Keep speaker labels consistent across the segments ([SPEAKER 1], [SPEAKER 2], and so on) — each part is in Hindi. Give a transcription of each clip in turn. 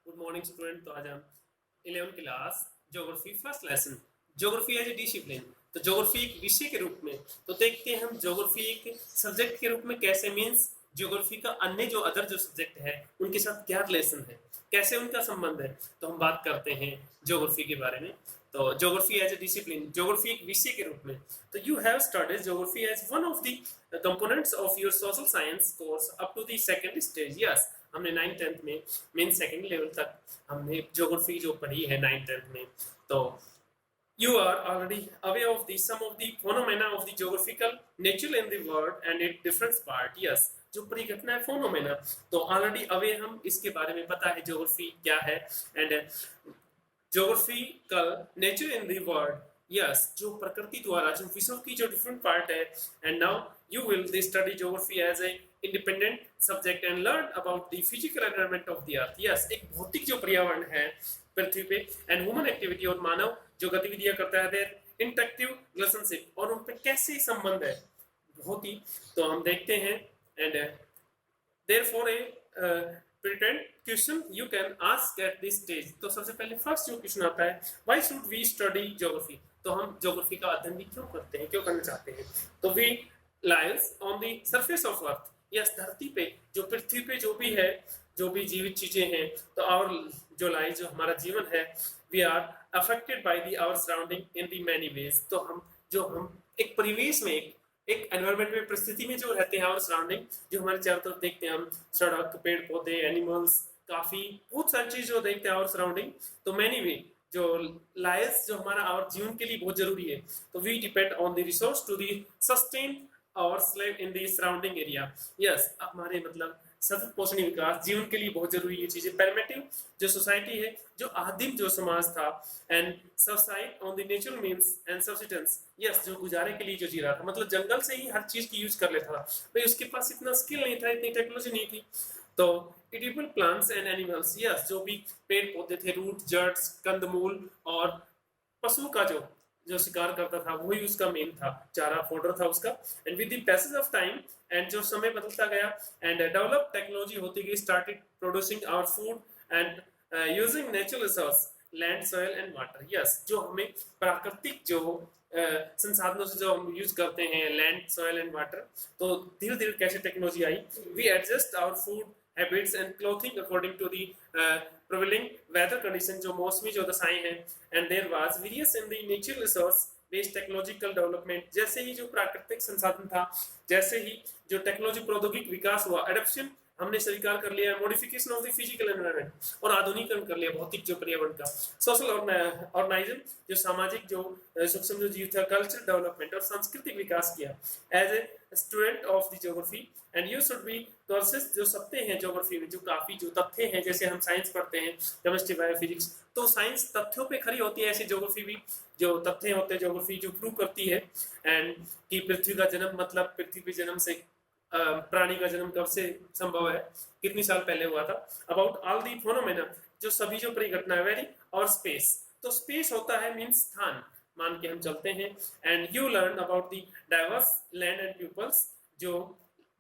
[SPEAKER 1] Good morning student. तो आज हम 11 class geography first lesson geography as a discipline, तो ज्योग्राफी एक विषय के रूप में तो देखते हैं हम ज्योग्राफी एक सब्जेक्ट के रूप में कैसे मीन्स ज्योग्राफी का अन्य जो अदर जो सब्जेक्ट है उनके साथ क्या रिलेशन है, कैसे उनका संबंध है। तो हम बात करते हैं ज्योग्राफी के बारे में। तो geography as a discipline, geography एक विषय के रूप में, तो you have studied geography as one of the components of your social science course up to the second stage. Yes, हमने 9th-10th में मीन सेकंड लेवल तक हमने ज्योग्राफी जो पढ़ी है 9th-10th में। तो you are already aware of the some of the phenomena of the geographical nature in the world and its different part। yes, जो परिघटना है फोनोमेना, तो ऑलरेडी अवे हम इसके बारे में पता है ज्योग्राफी क्या है and geographical nature in the world. Yes, जो प्रकृति द्वारा जो विश्व की जो डिफरेंट पार्ट है। And now you will study geography as a independent subject and learn about the physical environment of the earth। yes, एक भौतिक जो पर्यावरण है पृथ्वी पे एंड ह्यूमन एक्टिविटी और मानव जो गतिविधियां करता है देयर इंटरेक्टिव रिलेशनशिप और उन पे कैसे संबंध है बहुत ही। तो हम देखते हैं and therefore a pertinent question you can ask at this stage। तो सबसे पहले फर्स्ट जो क्वेश्चन आता है, why should we study geography। तो हम ज्योग्राफी का अध्ययन भी क्यों करते हैं, क्यों करना चाहते हैं। तो we lies on the surface of earth। Yes, धरती पे जो पृथ्वी पे जो भी है, जो भी जीवित चीजें हैं, तो और जो लाइफ जो हमारा जीवन है, we are affected by the our surrounding in the many ways. तो हम एक परिवेश में एक एनवायरमेंट में परिस्थिति में जो रहते हैं और सराउंडिंग जो हमारे चारों तरफ देखते हैं हम, सड़क, पेड़ पौधे, एनिमल्स, काफी बहुत सारी चीज जो देखते हैं और सराउंडिंग। तो मैनी वे जो लाइफ जो हमारा और जीवन के लिए बहुत जरूरी है। तो we depend on the resource to the sustain और slave in the surrounding area. Yes, हमारे मतलब सतत पोषणीय विकास जीवन के लिए बहुत जरूरी ये चीजें। पैरामेटिव जो सोसाइटी है, जो आदिम जो समाज था, and subside on the natural means and subsistence. Yes, जो गुजारे के लिए जो जी रहा था, मतलब जंगल से ही हर चीज की यूज कर लेता था भाई, उसके पास इतना स्किल नहीं था, इतनी टेक्नोलॉजी नहीं थी। तो edible plants and animals, yes, जो भी पेड़ पौधे थे, रूट, जड़्स, कंदमूल और पशु का जो शिकार करता था वही उसका मेन था, चारा फोडर था उसका। And with the passage of time and जो समय बदलता गया एंड डेवलप टेक्नोलॉजी होती गई, started producing our food and using natural resource land, soil and water. Yes, जो हमें प्राकृतिक जो संसाधनों से जो हम यूज करते हैं, लैंड, सॉइल एंड वाटर। तो धीरे धीरे कैसे टेक्नोलॉजी आई, we adjust our food habits and clothing according to the prevailing weather condition, जो मौसमी जो दशाएं हैं। And there was various in the natural resource based technological development. जैसे ही जो प्राकृतिक संसाधन था, जैसे ही जो टेक्नोलॉजी प्रौद्योगिक विकास हुआ, एडप्शन हमने स्वीकार कर लिया, modification of the physical environment और आधुनिकीकरण कर लिया भौतिक जो पर्यावरण का। सोशल ऑर्गेनाइजम जो सामाजिक जो सूक्ष्म जो जीव था, कल्चर डेवलपमेंट और सांस्कृतिक विकास किया as a student of the geography. And you should be courses जो सत्य हैं ज्योग्राफी में, जो काफी जो तथ्य हैं, जैसे हम साइंस पढ़ते हैं, केमिस्ट्री, बायोफिजिक्स, तो साइंस तथ्यों पे खड़ी होती है, ऐसी ज्योग्राफी भी जो तथ्य होते हैं ज्योग्राफी जो प्रूव करती है। एंड कि पृथ्वी का जन्म मतलब पृथ्वी पे जन्म से प्राणी का जन्म कब से संभव है, कितनी साल पहले हुआ था। अबाउट ऑल दी फोनोमेना, जो सभी जो परिघटना है, वेरी और स्पेस। तो स्पेस होता है मीन्स स्थान, मान के हम चलते हैं। And you learn about the diverse land and peoples, जो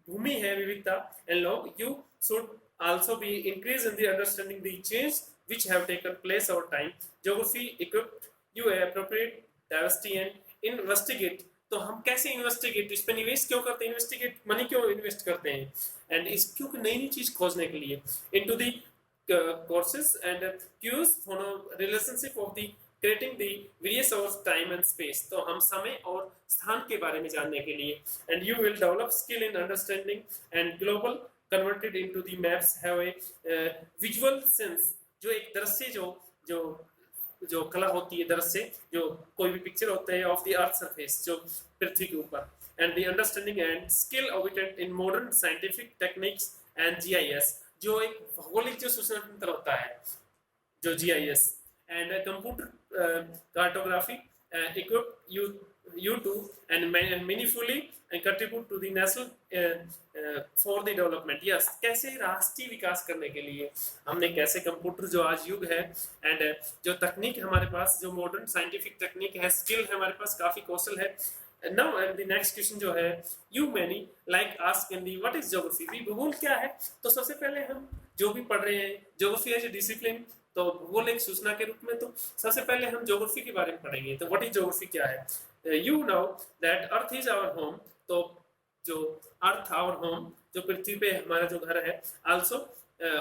[SPEAKER 1] भूमि है, विविधता एंड लोग। You should also be increase in the understanding the change which have taken place over time। geography equipped you appropriate diversity and investigate। तो हम कैसे इन्वेस्टिगेट, इस पे निवेश क्यों करते हैं, इन्वेस्टिगेट मनी क्यों इन्वेस्ट करते हैं, एंड इस क्यों नई नई चीज खोजने के लिए। Into the courses and cues for relationship of the creating the various of time and space. तो हम समय और स्थान के बारे में जानने के लिए। And you will develop skill in understanding and global converted into the maps have a visual sense। जो एक दृश्य जो कला होती है, दृश्य जो कोई भी पिक्चर होता है ऑफ द अर्थ सरफेस, जो पृथ्वी के ऊपर। And the understanding and skill obtained in modern scientific techniques and GIS, जो एक भौगोलिक जो सूचना तंत्र होता है, जो GIS and computer cartography equip you to and meaningfully and contribute to the national for the development। yes, कैसे राष्ट्रीय विकास करने के लिए हमने कैसे कंप्यूटर जो आज युग है एंड जो तकनीक हमारे पास, जो मॉडर्न साइंटिफिक तकनीक है, स्किल है हमारे पास, काफी कौशल है। Now and the next question जो है, you many like ask in the what is geography, भूगोल क्या है। तो सबसे पहले हम जो भी पढ़ रहे हैं ज्योग्राफी एज ए डिसिप्लिन, तो भूगोल एक सूचना के रूप में, तो सबसे पहले हम ज्योग्राफी के बारे में पढ़ेंगे। तो व्हाट इज ज्योग्राफी, क्या है? You know that earth is our home, तो जो अर्थ आवर होम, जो पृथ्वी पे हमारा जो घर है, also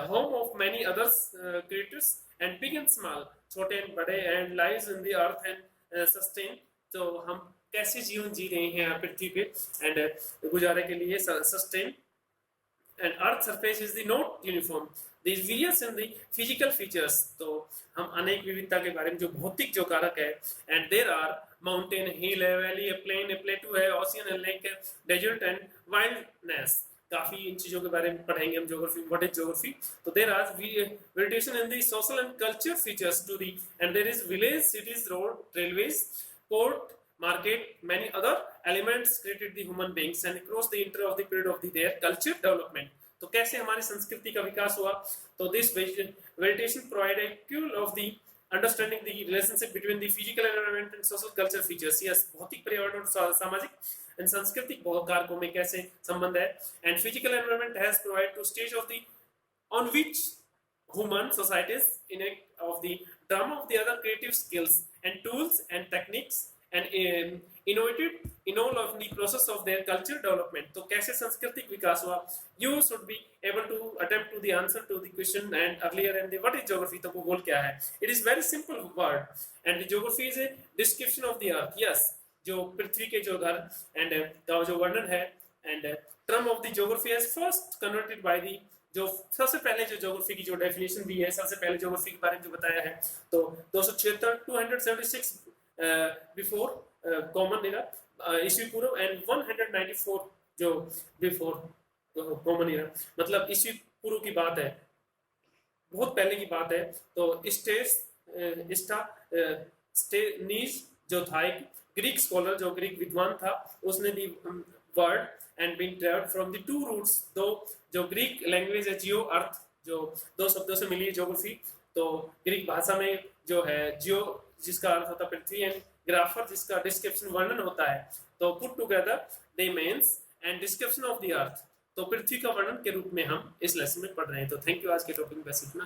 [SPEAKER 1] home of many others creators and big and small, छोटे एंड बड़े, and lives in the earth and sustain, तो हम कैसे जीवन जी रहे हैं यहाँ पृथ्वी पे एंड गुजारे के लिए sustain, and earth surface is the not uniform, there is variance in the physical features, तो हम अनेक विविधता के बारे में, जो भौतिक जो कारक है, and there are mountain, hill है, valley है, plain है, plateau है, ocean है, lake है, desert and wilderness, काफी इन चीजों के बारे में पढ़ेंगे हम ज्योग्राफी। What is geography? तो there are variation in the social and culture features to the, and there is village, cities, road, railways, port, market, many other elements created the human beings and across the inter of the period of the their culture development, तो कैसे हमारी संस्कृति का विकास हुआ? तो this vegetation provide a clue of the understanding the relationship between the physical environment and social culture features, yes, भौतिक पर्यावरण और सामाजिक एंड सांस्कृतिक कारकों में कैसे संबंध है, and physical environment has provided to stage of the on which human societies in a of the drama of the other creative skills and tools and techniques and innovated in all of the process of their culture development, तो कैसे सांस्कृतिक विकास हुआ? You should be able to attempt to the answer to the question and earlier and the what is geography, तो भूगोल क्या है? It is very simple word and the geography is a description of the earth, yes, जो पृथ्वी के जो घर and का जो वर्णन है, and term of the geography as first converted by the, जो सबसे पहले जो ज्योग्राफी की जो डेफिनेशन दी है, सबसे पहले ज्योग्राफी के बारे में जो बताया है, तो 276 बिफोर कॉमन एरा, ईस्वी पूर्व, एंड 194 जो बिफोर कॉमन एरा, मतलब ईस्वी पूर्व की बात है, बहुत पहले की बात है। तो स्टेनीज जो था एक ग्रीक स्कॉलर, जो ग्रीक विद्वान था, उसने the word and been derived from the two roots, दो जो ग्रीक लैंग्वेज है, जियो अर्थ, जो दो शब्दों से मिली है ज्योग्राफी, तो ग्रीक भाषा में जो है जियो जिसका अर्थ होता है पृथ्वी, एंड ग्राफर जिसका डिस्क्रिप्शन वर्णन होता है, तो put together they means and description of the earth, तो पृथ्वी का वर्णन के रूप में हम इस लेसन में पढ़ रहे हैं। तो थैंक यू, आज के टॉपिक में बस इतना।